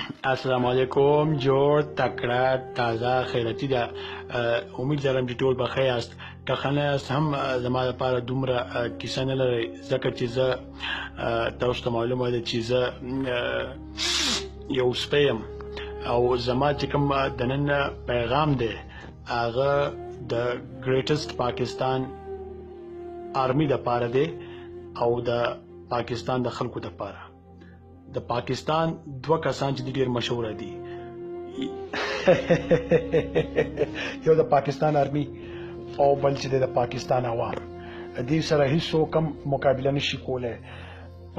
السلام علیکم. جوړ تکړه تازه خیراتي ده. امید لرم چې ټول بخیر یاست. که ښه نه یاست هم زما لپاره دومره کیسه نه لرئ، ځکه چې زه تاسو ته معلومه ده چې زه یو سپی یم او زما چې کوم دننه پیغام دی هغه د ګریټسټ پاکستان آرمي دپاره دی او د پاکستان د خلکو دپاره. د پاکستان دوه کسان چې ډېر مشهوره دي، یو د پاکستان آرمي او بل چې د پاکستان عوام. دې سره هیڅوک هم مقابله نشي کولی.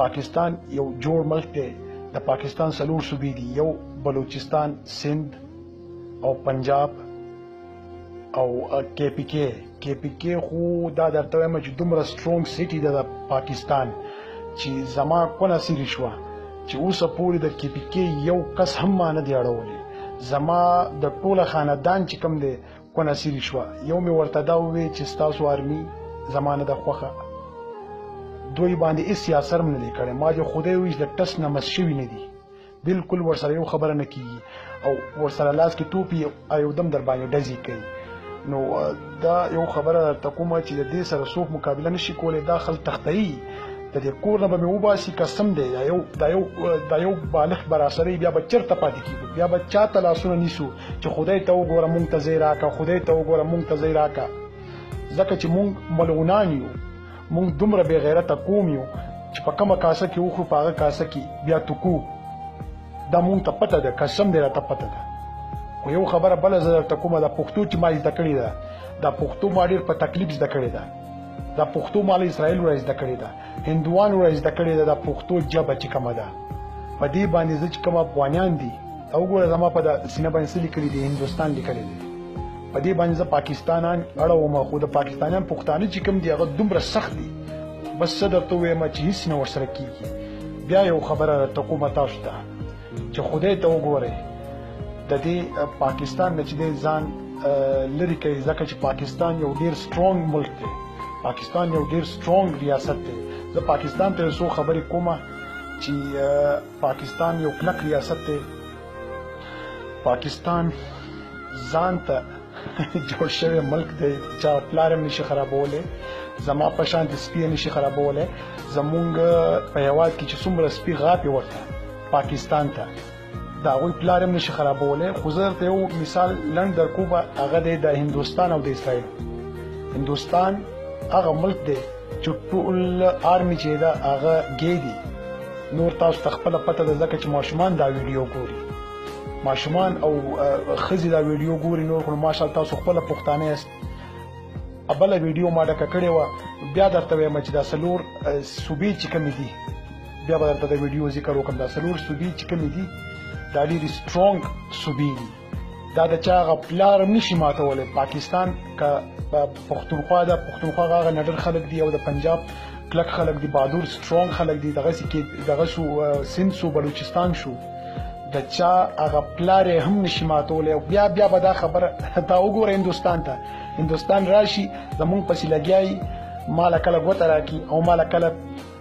پاکستان یو جوړ ملک دی. د پاکستان څلور صوبې دي، یو بلوچستان، سند او پنجاب او کے پی کے. خو دا درته وایم چې دومره سټرونګ سیټي ده د پاکستان چې زما کونه سیري شوه چې اوسه پورې د کے پی کې یو کس هم ما نه دی اړولی. زما د ټوله خاندان چې کوم دی کونه سیري شوه. یو مې ورته دا وویل چې ستاسو آرمي زما نه ده خوښه، دوی باندې هېڅ اثر هم نه دی کړی. ما چې خدای وویل د ټس نه مس شوي نه دي، بلکل ورسره یو خبره نه کېږي او ورسره لاس کې توپي او یو دم در باندې ډزې کوي. نو دا یو خبره درته کومه چې د دې سره څوک مقابله نشي کولی. دا خلک تختوي، د دې کور نه به مې وباسي قسم دی. دا یو بالغ به راسره بیا به چېرته پاتې کېږو، بیا به چا ته لاسونه نیسو چې خدای ته وګوره مونږ ته ځای راکړه، خدای ته وګوره مونږ ته ځای راکړه. ځکه چې مونږ ملعونان یو، مونږ دومره بې غیرته قوم یو چې په کومه کاسه کې وخورو په هغه کاسه کې بیا توکو. دا مونږ ته پته ده، قسم دی راته پته ده. خو یو خبره بله زه درته کومه، دا پښتو چې ما زده کړې ده، دا پښتو ما ډېر په تکلیف زده کړې ده. دا پښتو ما له اسرائیل را زده کړې ده، هندوانو را زده کړې ده. دا پښتو ژبه چې کومه ده په دې باندې زه چې کوم افغانیان دي او وګوره زما په سینه باندې څه لیکلي دي، هندوستان لیکلی دی. په دې باندې زه پاکستانیان اړوم، خو د پاکستانیان پښتانه چې کوم دي هغه دومره سخت دي. بس څه درته ووایم چې هېڅ نه ورسره کېږي. بیا یو خبره درته کومه تاسو ته چې خدای ته وګورئ، د دې پاکستان نه چې دی ځان لرې کوي، ځکه چې پاکستان یو ډېر سټرونګ ملک دی، پاکستان یو ډېر سټرونګ ریاست دی. زه پاکستان ته څو خبرې کومه چې پاکستان یو کلک ریاست دی. پاکستان ځان ته جوړ شوی ملک دی، چا پلار هم نشي خرابولی، زما په شان د سپي نشي خرابولی. زمونږ په هېواد کې چې څومره سپي غاپې ورته پاکستان ته، د هغوی پلار هم نشي خرابولی. خو زه درته یو مثال لنډ در کومه، هغه دی د هندوستان او د اسرائیل. هندوستان هغه ملک دی چې ټول آرمي چې ده هغه ګی دي. نور تاسو ته خپله پته ده، ځکه چې ماشومان دا ویډیو ګوري، ماشومان او ښځې دا ویډیو ګوري. نور خو ماشاءالله تاسو خپله پښتانه یاست. بله ویډیو ما ډکه کړې وه، بیا درته وایم چې دا څلور صوبې چې کومې دي، بیا به درته د ویډیو ذکر وکړم. دا څلور صوبې چې کومې دي دا ډېرې سټرونګ صوبې دي. دا د چا هغه پلار هم نشي ماتولی. پاکستان که پښتونخوا ده، پښتونخوا هغه نډر خلک دي، او د پنجاب کلک خلک دي، بهادور سټرونګ خلک دي. دغه شو سند شو، بلوچستان شو، د چا هغه پلار یې هم نشي ماتولی. او بیا به دا خبره دا وګوره هندوستان ته، هندوستان راشي زمونږ پسې لګیا ماله کله ګوته راکړي او ماله کله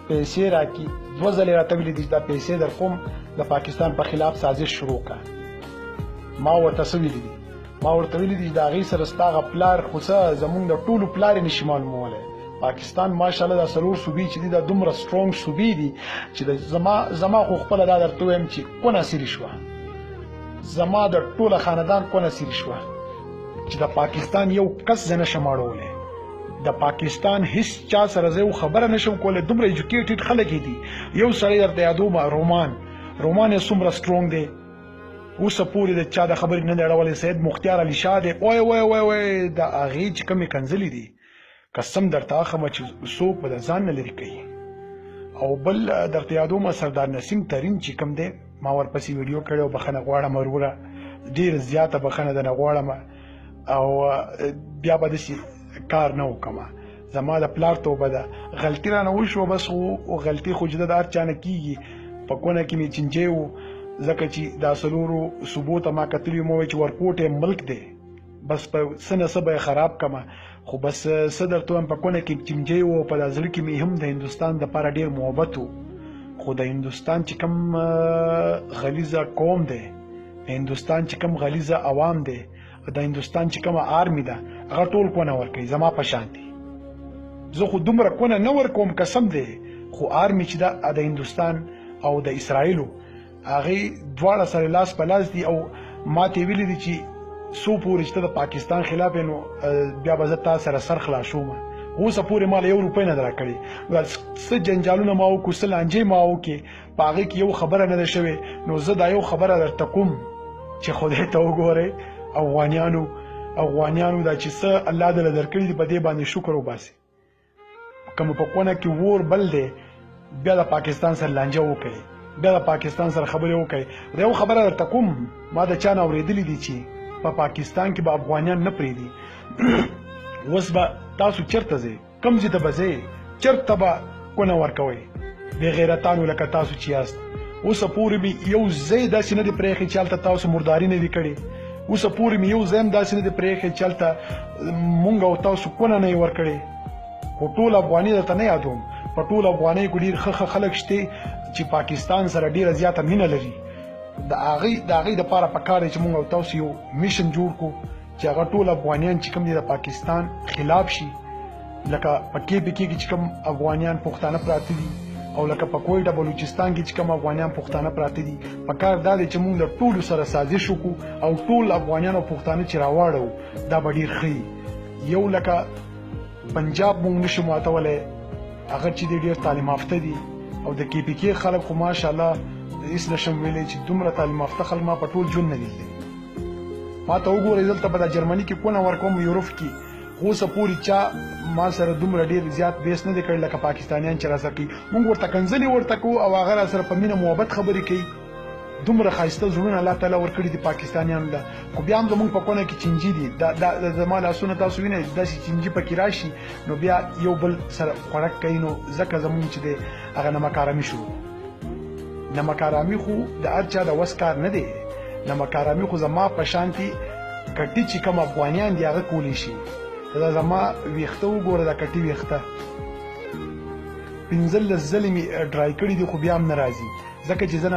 پیسې راکړي. دوه ځلې راته ویلي دي چې دا پیسې در کوم، د پاکستان په خلاف سازش شروع کړه. ما ورته څه ویلي دي؟ ما ورته ویلي دي چې د هغې سره ستا هغه پلار خو څه زمونږ د ټولو پلار یې نشي معلومولی. پاکستان ماشاءالله دا څلور صوبې چې دي دا دومره سټرونګ صوبې دي چې زما خو خپله دا درته وایم چې کونه سیري شوه، زما د ټوله خاندان کونه سیري شوه چې د پاکستان یو کس زه نشم اړولی. د پاکستان هیڅ چا سره زه یو خبره نشم کولی. دومره ایجوکیټډ خلک دي. یو سړی درته یادوم، رومان یې څومره سټرونګ دی، اوسه پورې د چا د خبرې نه دی اړولی. سید مختار علي شاه دی، وای د هغې چې کومې کنځلې دي قسم درته اخمه چې څوک به د ځان نه لرې کوي. او بل درته یادومه سردار نسیم ترین چې کوم دی، ما ورپسې ویډیو کړی او بخښنه غواړم وروره، ډېره زیاته بخښنه درنه غواړم او بیا به داسې کار نه وکړم. زما د پلار توبه ده، غلطي رانه وشوه بس، خو غلطي خو چې د هر چا نه کېږي. په کونه کې مې چنجی و، ځکه چې دا څلورو صوبو ته ما کتلي وم، ووایي چې ورکوټ یې ملک دی، بس په څه نه څه به یې خراب کړمه. خو بس څه درته وایم، په کونه کې چنجی و، په دا زړه کې مې هم د هندوستان دپاره ډېر محبت و. خو د هندوستان چې کوم غلیظه قوم دی، د هندوستان چې کوم غلیظه عوام دی، د هندوستان چې کومه آرمي ده هغه ټول کونه ورکوي زما په شان دي. زه خو دومره کونه نه ورکوم قسم دی، خو آرمي چې ده د هندوستان او د اسرائیلو هغې دواړه سره لاس په لاس دي. او ما ته یې ویلي دي چې څو پورې چې ته د پاکستان خلاف یې نو بیا به زه تا سره سر خلاصوم. اوسه پورې ما له 1 روپۍ نه در کړې. څه جنجالونه ما وکړو، څه لانجې ما وکړې، په هغې کې یو خبره نه ده شوې. نو زه دا یو خبره درته کوم چې خدای ته وګورئ، افغانیانو دا چې څه الله دله درکړي دي په دې باندې شکر وباسئ. که مو په کونه کې اور بل دی بیا د پاکستان سره لانجه وکړئ، بیا د پاکستان سره خبرې وکړئ. دا یو خبره درته کوم، ما د چا نه اورېدلې دي چې په پاکستان کې به افغانیان نه پرېږدي. اوس به تاسو چېرته ځئ، کوم ځای ته به ځئ، چېرته به کونه ورکوئ بې غیرتانو لکه تاسو چې یاست. اوسه پورې مې یو ځای داسې نه دی پرېښی چې هلته تاسو مرداري نه وي کړې. اوسه پورې مې یو ځای هم داسې نه دی پرېښی چې هلته مونږ او تاسو کونه نه یې ورکړې. خو ټول افغاني درته نه یادوم، په ټول افغانۍ کې ډېر ښه خلک شته چې پاکستان سره ډېره زیاته مینه لري. د هغې دپاره پکار دی چې مونږ او تاسو یو میشن جوړ کړو چې هغه ټول افغانیان چې کوم دي د پاکستان خلاف شي. لکه په KPK کې چې کوم افغانیان پښتانه پراته دي، او لکه په کویټه بلوچستان کې چې کوم افغانیان پښتانه پراته دي، پکار دا دی چې مونږ له ټولو سره سازش وکړو او ټول افغانیان او پښتانه چې راواړو دا به ډېر ښه وي. یو لکه پنجاب مونږ نشو ماتولی، هغه چې دی ډېر تعلیم یافته دي، او د KPK خلک خو ماشاءالله هېڅ نشم ویلی چې دومره تعلیم یافته خلک ما په ټول ژوند نه لیدلي. ما ته وګورئ دلته په جرمني کې کونه ورکوم، یوروپ کې، خو اوسه پورې چا ما سره دومره ډېر زیات بیس نه دی کړی لکه پاکستانیان چې راسره کوي. مونږ ورته کنځلې ورته کوو او هغه راسره په مینه محبت خبرې کوي. دومره ښایسته زړونه الله تعالی ورکړي دي پاکستانیانو ته. خو بیا هم زمونږ په کونه کې چینجي دي. دا زما لاسونه تاسو وینئ داسې چینجي پکې راشي نو بیا یو بل سره خوړک کوي. نو ځکه زمونږ چې دی هغه نمکارامي شروع. نمکارامي خو د هر چا د وس کار نه دی. نمکارامي خو زما په شانتي کټي چې کوم افغانیان دي هغه کولی شي. دا زما ویښته وګوره، دا کټي ویښته 15 ځلې مې ډرای کړي دي خو بیا هم نه راځي، ځکه چې زه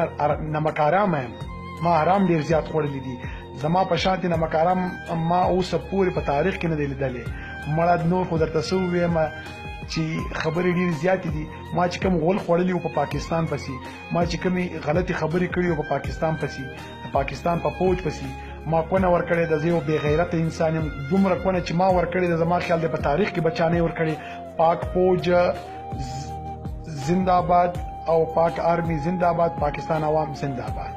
نمک آرامه یم. ما آرام ډېر زیات خوړلی دي. زما په شانتې نمک آرام ما اوسه پورې په تاریخ کې نه دی لیدلی. مړه نور خو درته څه ووایم چې خبرې ډېرې زیاتې دي. ما چې کوم غول خوړلي وو په پاکستان پسې، ما چې کومې غلطې خبرې کړي وو په پاکستان پسې، د پاکستان په فوج پسې ما کونه ورکړې ده. زه یو بې غیرته انسان یم. دومره کونه چې ما ورکړې ده زما خیال دی په تاریخ کې به چا نه ورکړې. پاک فوج زنده‌باد او پاک آرمی زنده‌باد، پاکستان عوام زنده‌باد.